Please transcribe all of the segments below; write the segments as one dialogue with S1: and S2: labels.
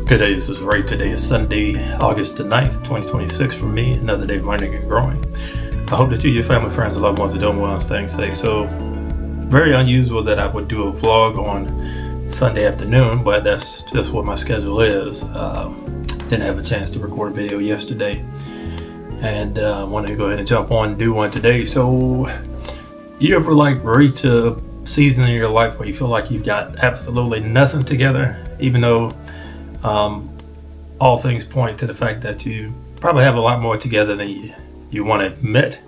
S1: Good day, this is Ray. Today is Sunday, August the 9th, 2026 for me. Another day of learning and growing. I hope that you, your family, friends, and loved ones are doing well and staying safe. So, very unusual that I would do a vlog on Sunday afternoon, but that's just what my schedule is. Didn't have a chance to record a video yesterday, and wanted to go ahead and jump on and do one today. So, you ever reach a season in your life where you feel like you've got absolutely nothing together, even though all things point to the fact that you probably have a lot more together than you want to admit?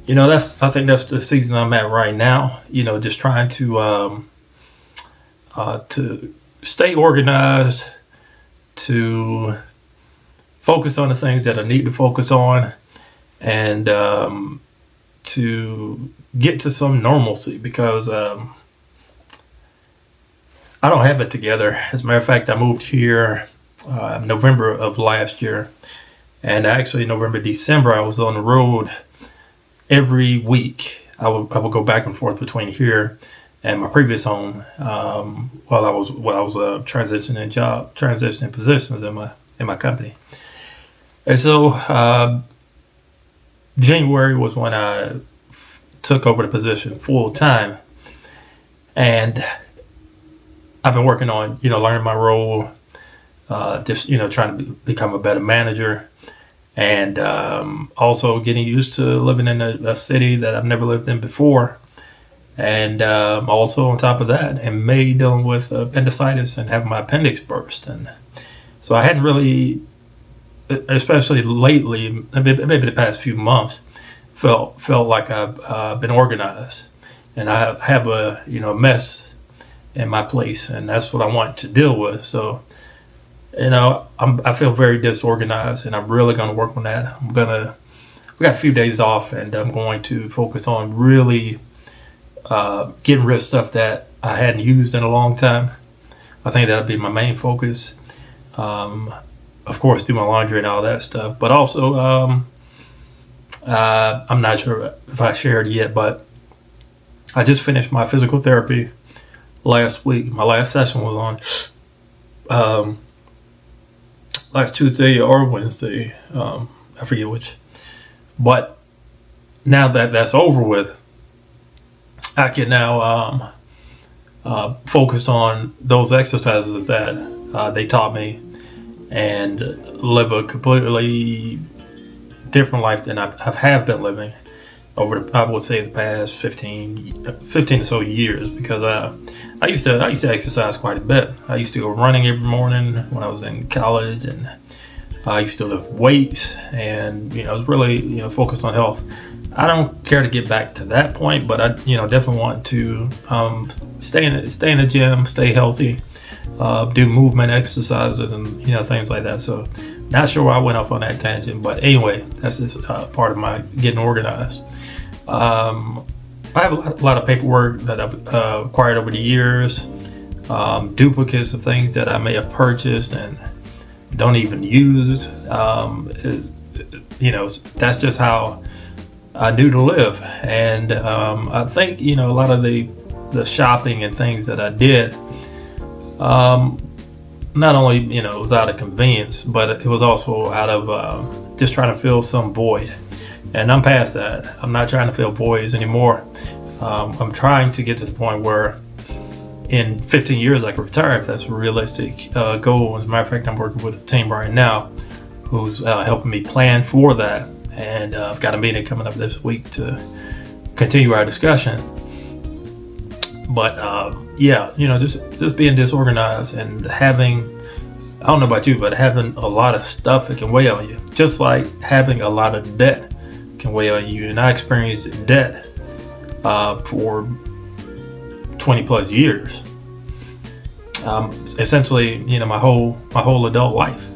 S1: I think that's the season I'm at right now. Just trying to stay organized, to focus on the things that I need to focus on, and to get to some normalcy, because I don't have it together. As a matter of fact, I moved here November of last year, and actually December I was on the road every week. I would go back and forth between here and my previous home while I was transitioning positions in my company. And so January was when I took over the position full time, and I've been working on, learning my role, trying to become a better manager, and also getting used to living in a city that I've never lived in before. And also on top of that, in May, dealing with appendicitis and having my appendix burst. And so I hadn't really, especially lately, maybe the past few months, felt like I've been organized, and I have a mess in my place, and that's what I want to deal with. So, I feel very disorganized, and I'm really going to work on that. We got a few days off, and I'm going to focus on really getting rid of stuff that I hadn't used in a long time. I think that'll be my main focus. Of course, do my laundry and all that stuff, but also I'm not sure if I shared yet, but I just finished my physical therapy last week. My last session was on last Tuesday or Wednesday. I forget which. But now that that's over with, I can now focus on those exercises that they taught me and live a completely different life than I have been living over I would say the past 15 or so years, because I used to exercise quite a bit. I used to go running every morning when I was in college, and I used to lift weights, and I was really focused on health. I don't care to get back to that point, but I definitely want to stay in the gym, stay healthy, do movement exercises and things like that. So not sure why I went off on that tangent, but anyway, that's just part of my getting organized. I have a lot of paperwork that I've acquired over the years, duplicates of things that I may have purchased and don't even use. That's just how I do to live. And I think a lot of the shopping and things that I did, not only it was out of convenience, but it was also out of just trying to fill some void. And I'm past that. I'm not trying to fill voids anymore. I'm trying to get to the point where in 15 years I can retire, if that's a realistic goal. As a matter of fact, I'm working with a team right now who's helping me plan for that. And I've got a meeting coming up this week to continue our discussion. But just being disorganized and having, I don't know about you, but having a lot of stuff that can weigh on you, just like having a lot of debt can weigh on you. And I experienced debt for 20 plus years. Essentially, my whole adult life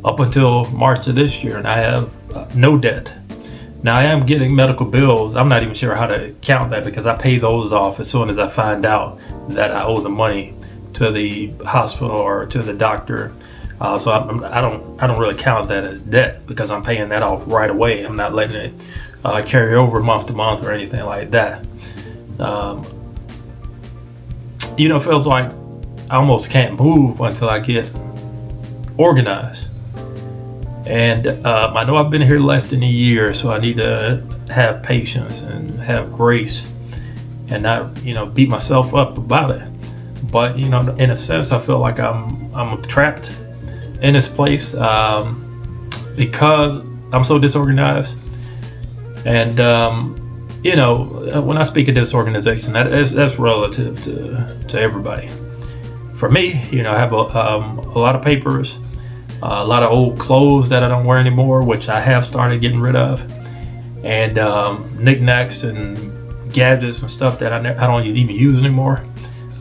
S1: up until March of this year, and I have no debt. Now I am getting medical bills. I'm not even sure how to count that, because I pay those off as soon as I find out that I owe the money to the hospital or to the doctor. So I don't really count that as debt, because I'm paying that off right away. I'm not letting it carry over month to month or anything like that. It feels like I almost can't move until I get organized. And I know I've been here less than a year, so I need to have patience and have grace and not, beat myself up about it. But, in a sense, I feel like I'm trapped in this place because I'm so disorganized. And, when I speak of disorganization, that's relative to everybody. For me, I have a lot of papers, a lot of old clothes that I don't wear anymore, which I have started getting rid of, and knickknacks and gadgets and stuff that I don't even use anymore.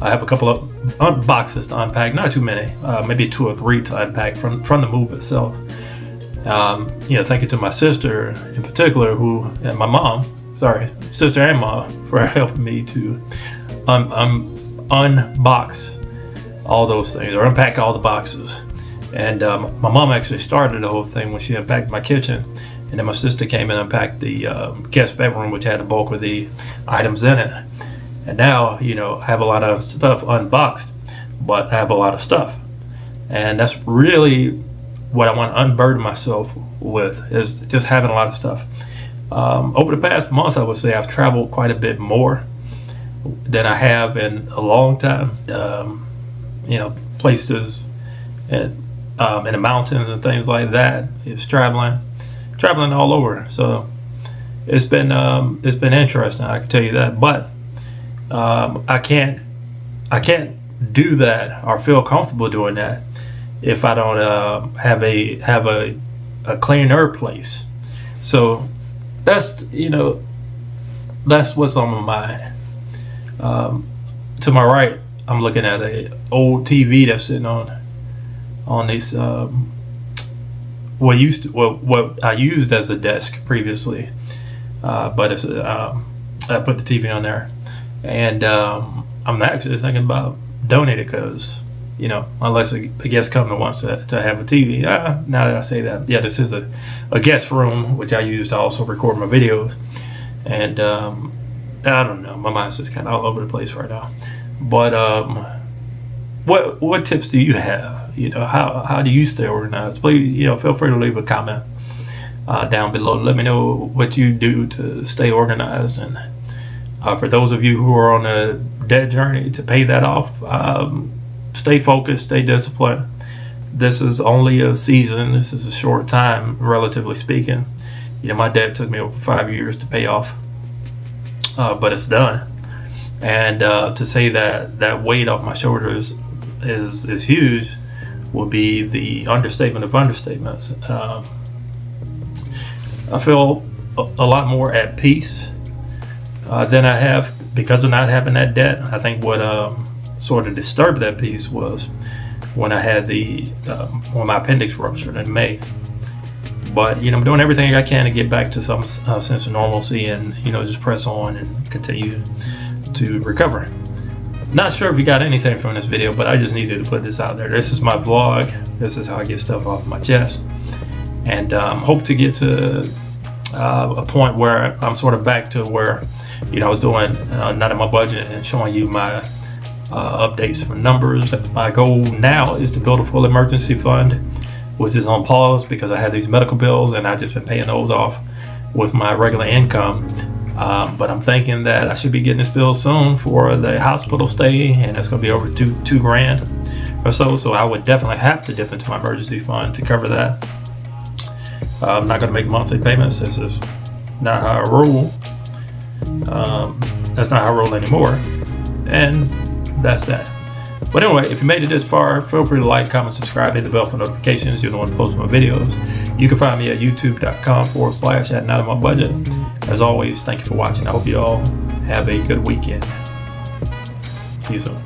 S1: I have a couple of boxes to unpack, not too many, maybe 2 or 3 to unpack from the move itself. Thank you to my sister in particular, and my mom, sister and mom, for helping me to unbox all those things or unpack all the boxes. And my mom actually started the whole thing when she unpacked my kitchen, and then my sister came and unpacked the guest bedroom, which had the bulk of the items in it. And now, I have a lot of stuff unboxed, but I have a lot of stuff, and that's really what I want to unburden myself with, is just having a lot of stuff. Over the past month, I would say I've traveled quite a bit more than I have in a long time. Places in the mountains and things like that. It's traveling all over. So it's been interesting, I can tell you that. But I can't do that or feel comfortable doing that if I don't have a cleaner place. So that's what's on my mind. To my right, I'm looking at a old TV that's sitting on this what I used as a desk previously, but it's I put the TV on there, and I'm actually thinking about donating because unless a guest comes and wants to have a TV. Now that I say that, yeah, this is a guest room which I use to also record my videos, and I don't know, my mind's just kind of all over the place right now. But what tips do you have? How do you stay organized? Please, feel free to leave a comment down below. Let me know what you do to stay organized. And for those of you who are on a debt journey to pay that off, stay focused, stay disciplined. This is only a season. This is a short time, relatively speaking. My debt took me over 5 years to pay off, but it's done. And to say that weight off my shoulders is huge will be the understatement of understatements. I feel a lot more at peace than I have because of not having that debt. I think what sort of disturbed that peace was when I had when my appendix ruptured in May. But I'm doing everything I can to get back to some sense of normalcy and just press on and continue to recover. Not sure if you got anything from this video, but I just needed to put this out there. This is my vlog. This is how I get stuff off my chest, and hope to get to a point where I'm sort of back to where I was doing not in my budget and showing you my updates for numbers. My goal now is to build a full emergency fund, which is on pause because I had these medical bills and I just been paying those off with my regular income. But I'm thinking that I should be getting this bill soon for the hospital stay, and it's going to be over two grand or so. So I would definitely have to dip into my emergency fund to cover that. I'm not going to make monthly payments. This is not how I roll. That's not how I roll anymore. And that's that. But anyway, if you made it this far, feel free to like, comment, subscribe, hit the bell for notifications. You're the one to post my videos. You can find me at youtube.com/@notoutofmybudget. As always, thank you for watching. I hope you all have a good weekend. See you soon.